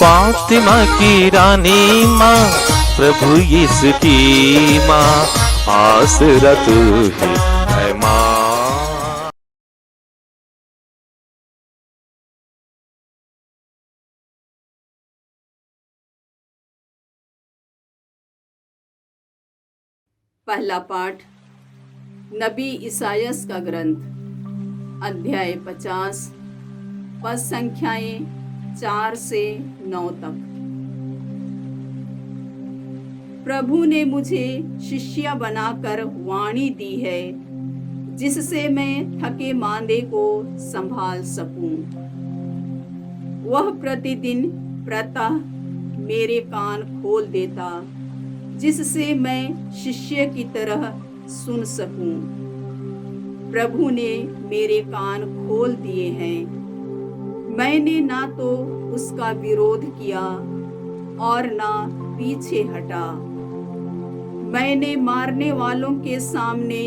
फातिमा की रानी माँ, प्रभु यीशु की माँ, आसरा तू ही है माँ। पहला पाठ नबी इसायास का ग्रंथ, अध्याय 50, पद संख्याएं 4 से 9 तक। प्रभु ने मुझे शिष्या बनाकर वाणी दी है, जिससे मैं थके मांदे को संभाल सकूं। वह प्रतिदिन प्रातः मेरे कान खोल देता, जिससे मैं शिष्य की तरह सुन सकूं। प्रभु ने मेरे कान खोल दिए हैं। मैंने ना तो उसका विरोध किया और ना पीछे हटा। मैंने मारने वालों के सामने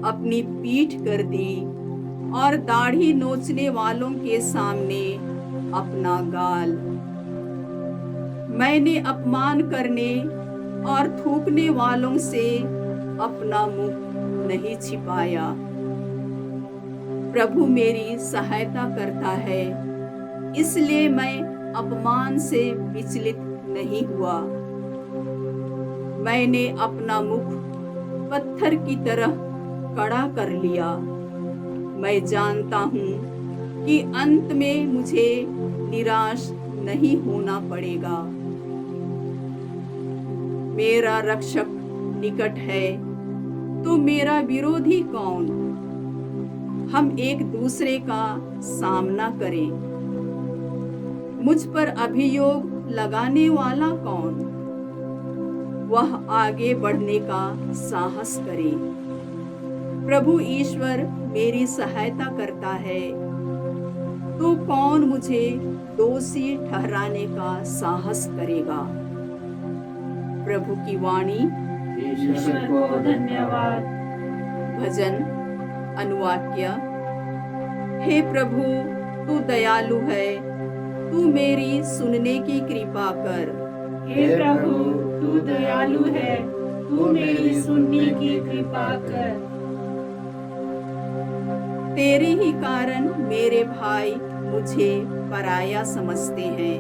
अपनी पीठ कर दी और दाढ़ी नोचने वालों के सामने अपना गाल। मैंने अपमान करने और थूकने वालों से अपना मुख नहीं छिपाया। प्रभु मेरी सहायता करता है, इसलिए मैं अपमान से विचलित नहीं हुआ। मैंने अपना मुख पत्थर की तरह कड़ा कर लिया। मैं जानता हूँ कि अंत में मुझे निराश नहीं होना पड़ेगा। मेरा रक्षक निकट है, तो मेरा विरोधी कौन? हम एक दूसरे का सामना करें। मुझ पर अभियोग लगाने वाला कौन? वह आगे बढ़ने का साहस करे। प्रभु ईश्वर मेरी सहायता करता है, तो कौन मुझे दोषी ठहराने का साहस करेगा? प्रभु की वाणी। ईश्वर को धन्यवाद। भजन अनुवाक्य। हे प्रभु, तू दयालु है, तू मेरी सुनने की कृपा कर। हे प्रभु, तू दयालु है, तू मेरी सुनने की कृपा कर। तेरे ही कारण मेरे भाई मुझे पराया समझते हैं,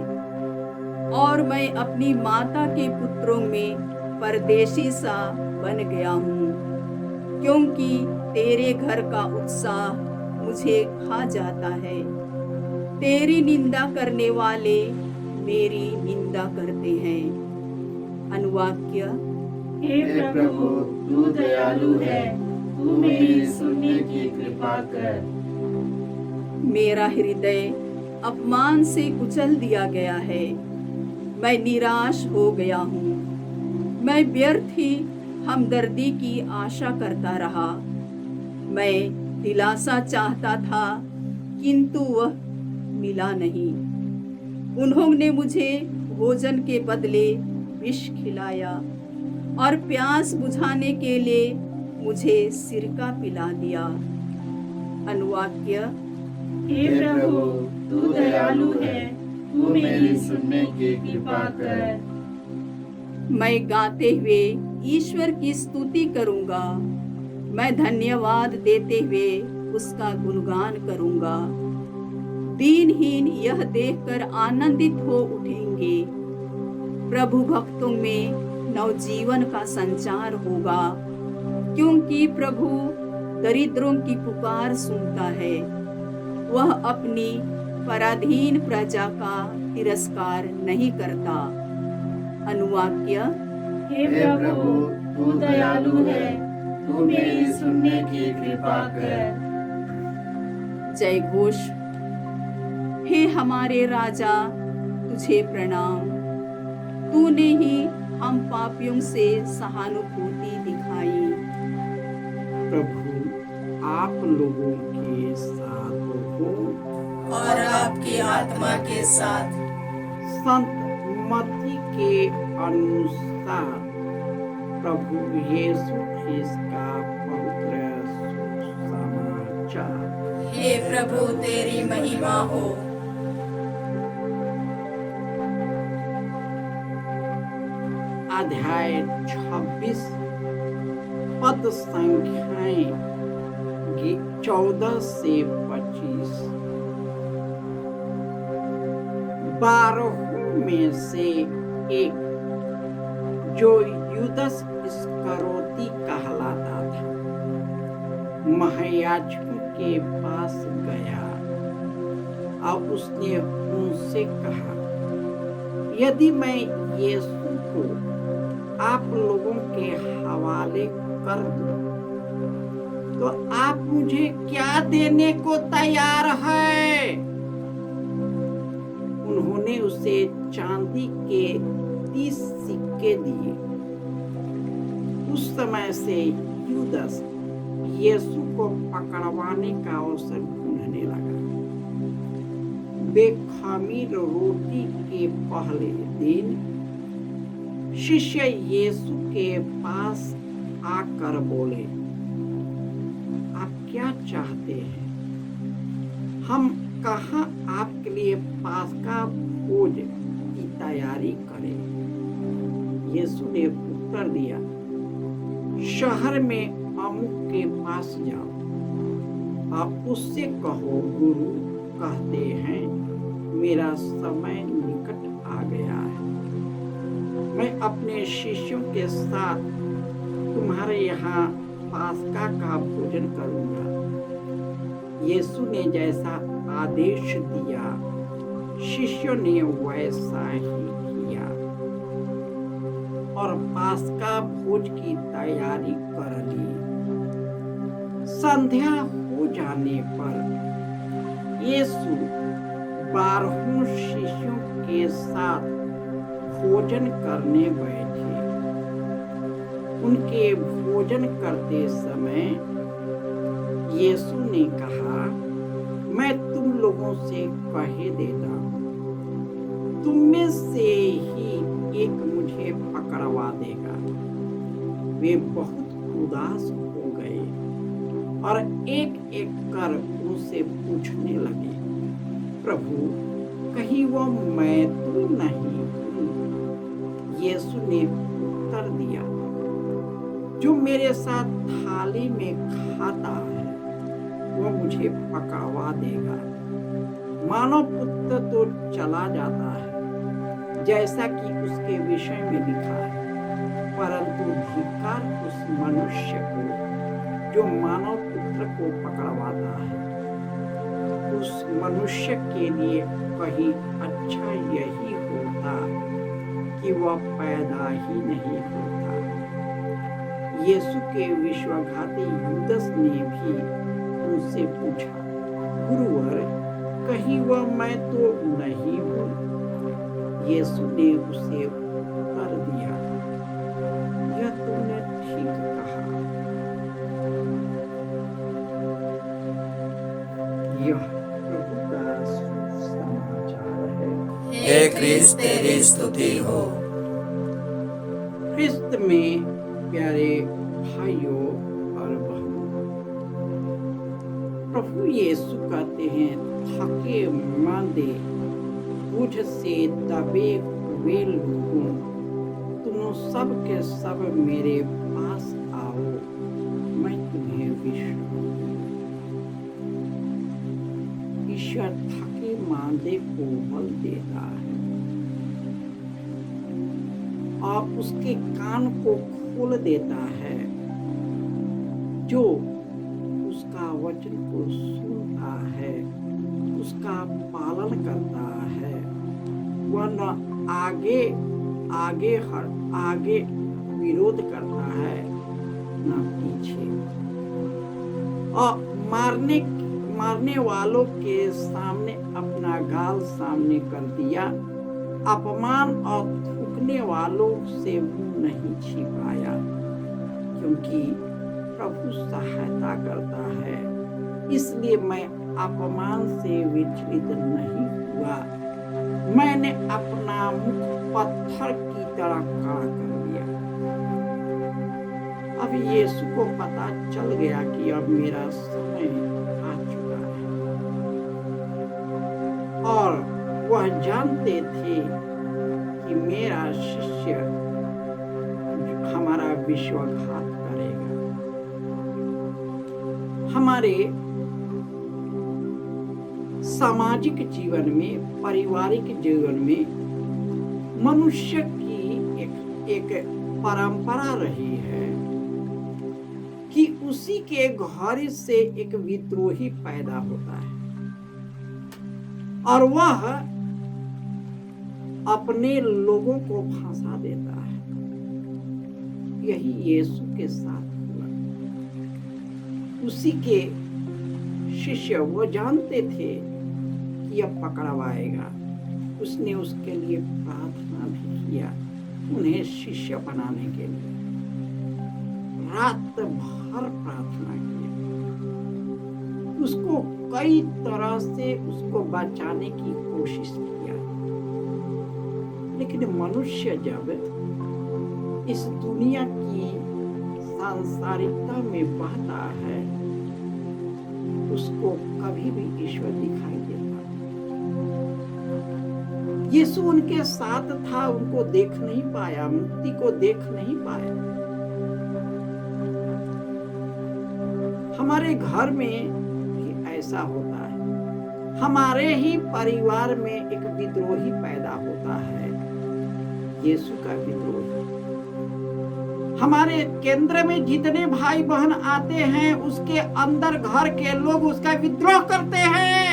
और मैं अपनी माता के पुत्रों में परदेशी सा बन गया हूँ, क्योंकि तेरे घर का उत्साह मुझे खा जाता है। तेरी निंदा करने वाले मेरी निंदा करते हैं। अनुवाक्य। हे प्रभु, तू दयालु है, तू मेरी सुनने की कृपा कर। मेरा हृदय अपमान से कुचल दिया गया है। मैं निराश हो गया हूँ। मैं व्यर्थ ही हमदर्दी की आशा करता रहा। मैं दिलासा चाहता था, किंतु वह मिला नहीं। उन्होंने मुझे भोजन के बदले विष खिलाया और प्यास बुझाने के लिए मुझे सिरका पिला दिया। अनुवाक्य। हे प्रभु, तू दयालु है, तू मेरी सुनने की कृपा कर। मैं गाते हुए ईश्वर की स्तुति करूंगा। मैं धन्यवाद देते हुए उसका गुणगान करूंगा। दीनहीन यह देखकर आनंदित हो उठेंगे। प्रभु भक्तों में नवजीवन का संचार होगा, क्योंकि प्रभु दरिद्रों की पुकार सुनता है। वह अपनी पराधीन प्रजा का तिरस्कार नहीं करता। अनुवाक्य। हे प्रभु, तू दयालु है, तू मेरी सुनने की कृपा कर। जय घोष। हे हमारे राजा, तुझे प्रणाम। तूने ही हम पापियों से सहानुभूति दिखाई। प्रभु आप लोगों के साथ हो और आपकी आत्मा के साथ। संत मत्ती के अनुसार प्रभु यीशु ख्रिस्त का पवित्र सुसमाचार। हे प्रभु, तेरी महिमा हो। अध्याय 26 पद संख्याएं 14 से 25। 12 में से एक जो यूदस इस्करियोती कहलाता था महायाजकों के पास गया और उसने उनसे कहा, यदि मैं यीशु को आप लोगों के हवाले कर दूं तो आप मुझे क्या देने को तैयार है? उन्होंने उसे चांदी के 30 सिक्के दिए। उस समय से यूदस यीशु को पकड़वाने का अवसर ढूंढने लगा। बेखमीर रोटी के पहले दिन शिष्य यीशु के पास आकर बोले, आप क्या चाहते हैं? हम कहाँ आपके लिए पास्का भोज की तैयारी करें? यीशु ने उत्तर दिया, शहर में अमुक के पास जाओ और उससे कहो, गुरु कहते हैं मेरा समय निकट आ गया है। मैं अपने शिष्यों के साथ तुम्हारे यहाँ पास्का का भोजन करूंगा। यीशु ने जैसा आदेश दिया शिष्यों ने वैसा ही किया और पास्का भोज की तैयारी कर ली। संध्या हो जाने पर यीशु 12 शिष्यों के साथ भोजन करने बैठे। उनके भोजन करते समय यीशु ने कहा, मैं तुम लोगों से कहे देता हूं, तुम में से ही एक मुझे पकड़वा देगा। वे बहुत उदास हो गए और एक एक कर उनसे पूछने लगे, प्रभु कहीं वो मैं तो नहीं हूं? यीशु ने उत्तर दिया, जो मेरे साथ थाली में खाता है वो मुझे पकड़वा देगा। मानव पुत्र तो चला जाता है जैसा कि उसके विषय में लिखा है, परंतु धिक्कार उस मनुष्य को जो मानव पुत्र को पकड़वाता है। उस मनुष्य के लिए कहीं अच्छा यही होता कि वह पैदा ही नहीं होता। यीशु के विश्वासघाती यूदस ने भी उनसे पूछा, गुरुवर कहीं वह मैं तो नहीं हूं? यीशु ने उसे उत्तर दिया, यह तुमने ठीक कहा। यह प्रभु का सुसमाचार है। हे क्रिस्त तेरी स्तुति हो। क्रिस्त में प्यारे भाइयों और बहनों, प्रभु यीशु कहते हैं, थके मांदे बोझ से दबे हुए लोगों, तुम सब के सब मेरे पास आओ, मैं तुम्हें विश्राम दूंगा। ईश्वर थके मांदे को बल देता है और उसके कान को खोल देता है। जो उसका वचन को सुनता है, उसका पालन करता है, वह न आगे विरोध करता है न पीछे। और मारने वालों के सामने अपना गाल सामने कर दिया, अपमान और थूकने वालों से मुंह नहीं छिपाया, क्योंकि प्रभु सहायता करता है। इसलिए मैं अपमान से विचलित नहीं हुआ। मैंने अपना मुख पत्थर की तरह खड़ा कर दिया। अब यीशु को पता चल गया कि अब मेरा समय आ चुका है और वह जानते थे कि मेरा शिष्य हमारा विश्वासघात करेगा। हमारे सामाजिक जीवन में, पारिवारिक जीवन में मनुष्य की एक परंपरा रही है कि उसी के घर से एक विद्रोही पैदा होता है और वह अपने लोगों को फंसा देता है। यही यीशु के साथ हुआ। उसी के शिष्य वो जानते थे कि यह पकड़वाएगा। उसने उसके लिए प्रार्थना भी किया, उन्हें शिष्य बनाने के लिए रात भर प्रार्थना की। उसको कई तरह से उसको बचाने की कोशिश किया, लेकिन मनुष्य जब इस दुनिया की सांसारिकता में बहता है, उसको कभी भी ईश्वर दिखाई देता। यीशु उनके साथ था, उनको देख नहीं पाया, मुक्ति को देख नहीं पाया। हमारे घर में भी ऐसा होता है। हमारे ही परिवार में एक विद्रोही पैदा होता है, यीशु का विद्रोही। हमारे केंद्र में जितने भाई बहन आते हैं, उसके अंदर घर के लोग उसका विद्रोह करते हैं।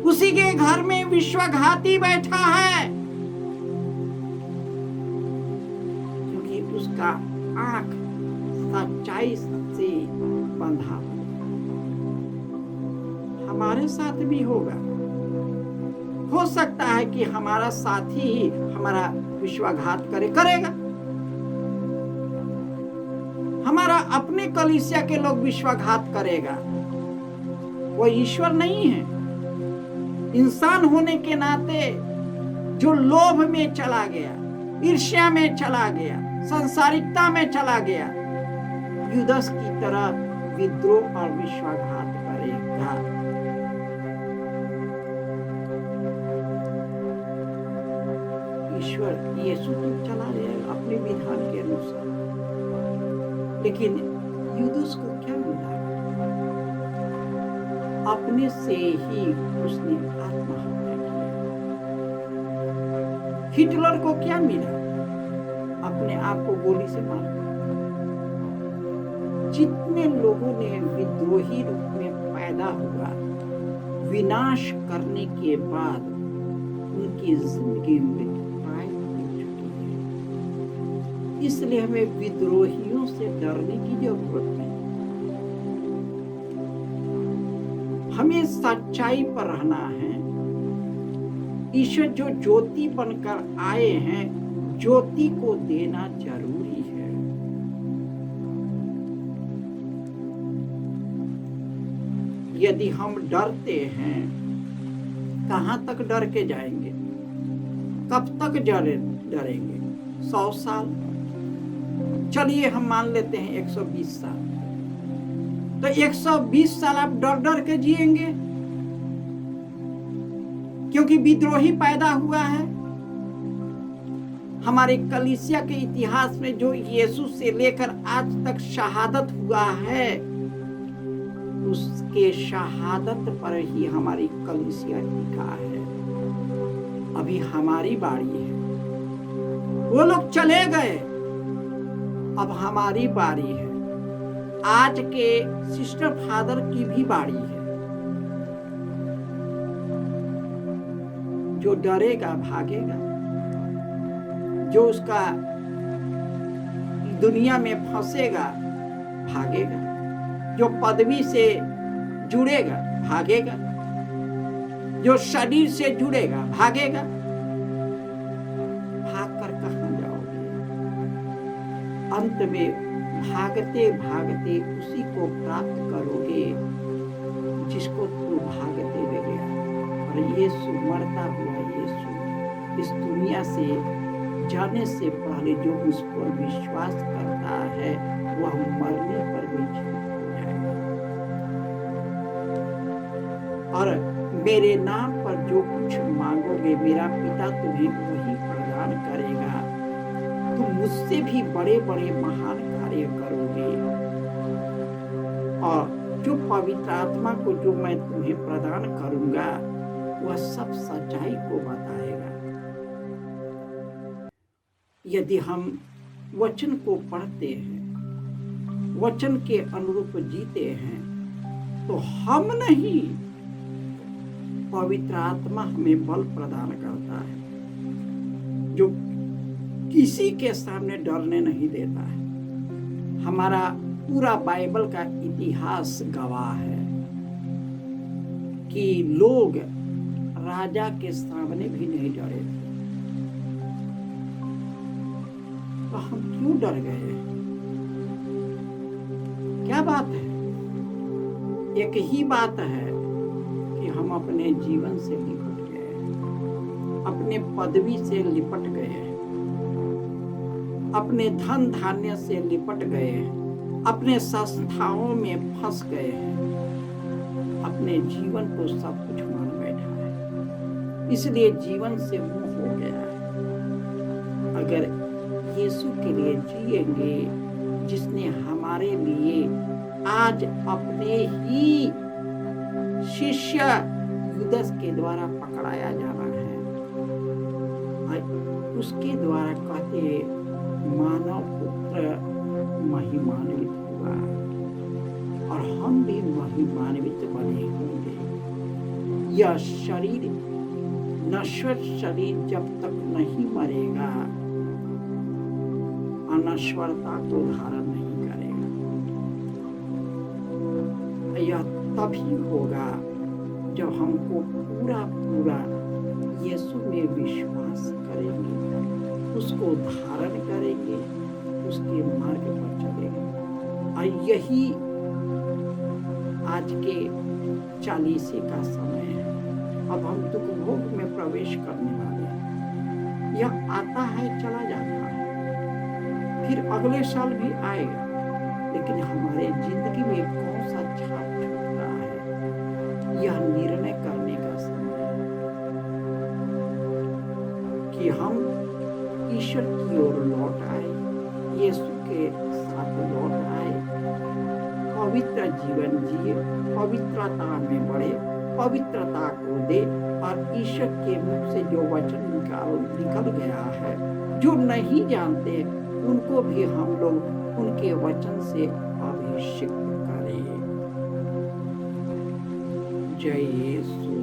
उसी के घर में विश्वासघाती बैठा है, क्योंकि उसका आंख सच्चाई से बंधा। हमारे साथ भी होगा। हो सकता है कि हमारा साथी ही हमारा विश्वासघात करेगा। हमारा अपने कलीसिया के लोग विश्वासघात करेगा। वो ईश्वर नहीं है। इंसान होने के नाते जो लोभ में चला गया, ईर्ष्या में चला गया, संसारिकता में चला गया, युदस की तरह विद्रोह और विश्वासघात करेगा। ईश्वर यीशु तो चला गया अपने विधान के अनुसार, लेकिन युदस को क्या मिला? अपने से ही उसने आत्महत्या किया। हिटलर को क्या मिला? अपने आप को गोली से मार। जितने लोगों ने विद्रोही रूप में पैदा हुआ, विनाश करने के बाद उनकी जिंदगी मृत्युपाय हो चुकी है। इसलिए हमें विद्रोहियों से डरने की जरूरत नहीं। हमें सच्चाई पर रहना है। ईश्वर जो ज्योति बनकर आए हैं, ज्योति को देना जरूरी है। यदि हम डरते हैं, कहां तक डर के जाएंगे? कब तक डरेंगे? 100 साल? चलिए हम मान लेते हैं 120 साल। तो 120 साल आप डर डर के जिएंगे, क्योंकि विद्रोही पैदा हुआ है। हमारे कलीसिया के इतिहास में जो यीशु से लेकर आज तक शहादत हुआ है, उसके शहादत पर ही हमारी कलीसिया टिका है। अभी हमारी बारी है। वो लोग चले गए, अब हमारी बारी है। आज के सिस्टर फादर की भी बारी है। जो डरेगा भागेगा, जो उसका दुनिया में फंसेगा भागेगा, जो पदवी से जुड़ेगा भागेगा, जो शरीर से जुड़ेगा भागेगा। भागकर कहां जाओगे? अंत में भागते भागते उसी को प्राप्त करोगे जिसको तू भागते हुए गया। और यीशु मरता हुआ यीशु इस दुनिया से जाने से पहले जो उस पर विश्वास करता है, वह मरने पर भी जीवित हो जाएगा। और मेरे नाम पर जो कुछ मांगोगे, मेरा पिता तुम्हें वही प्रदान करेगा। तुम मुझसे भी बड़े बड़े महान कार्य करोगे और जो पवित्र आत्मा को जो मैं तुम्हें प्रदान करूंगा वह सब सच्चाई को बताएगा। यदि हम वचन को पढ़ते हैं, वचन के अनुरूप जीते हैं, तो हम नहीं, पवित्र आत्मा हमें बल प्रदान करता है, जो किसी के सामने डरने नहीं देता है। हमारा पूरा बाइबल का इतिहास गवाह है कि लोग राजा के सामने भी नहीं डरे थे। तो हम क्यों डर गए? क्या बात है? एक ही बात है कि हम अपने जीवन से लिपट गए, अपने पदवी से लिपट गए, अपने धन धान्य से लिपट गए, अपने संस्थाओं में फंस गए हैं, अपने जीवन को सब कुछ मान बैठा है, इसलिए जीवन से मुंह हो गया है। अगर यीशु के लिए जिएंगे, जिसने हमारे लिए आज अपने ही शिष्य युदस के द्वारा पकड़ाया जाना है, उसके द्वारा कहते मानव पुत्र महिमान्वित हुआ और हम भी महिमान्वित बने होंगे। यह शरीर, नश्वर शरीर जब तक नहीं मरेगा, अनश्वरता को धारण नहीं करेगा। यह तभी होगा जब हमको पूरा पूरा यीशु में विश्वास करेंगे, उसको धारण करेंगे, उसके मार्ग पर चलेंगे। और यही आज के 40 का समय है। अब हम दुख भोग में प्रवेश करने वाले हैं। यह आता है, चला जाता है, फिर अगले साल भी आएगा, लेकिन हमारे जिंदगी में कौन सा छाप छोड़ता है, यह निर्णय करने का समय है कि हम ईश्वर की ओर लौट आए, यीशु के साथ लौट आए, पवित्र जीवन जिए, पवित्रता में बढ़े, पवित्रता को दे और ईश्वर के मुख से जो वचन निकल गया है, जो नहीं जानते उनको भी हम लोग उनके वचन से अभिषेक करें। जय यीशु।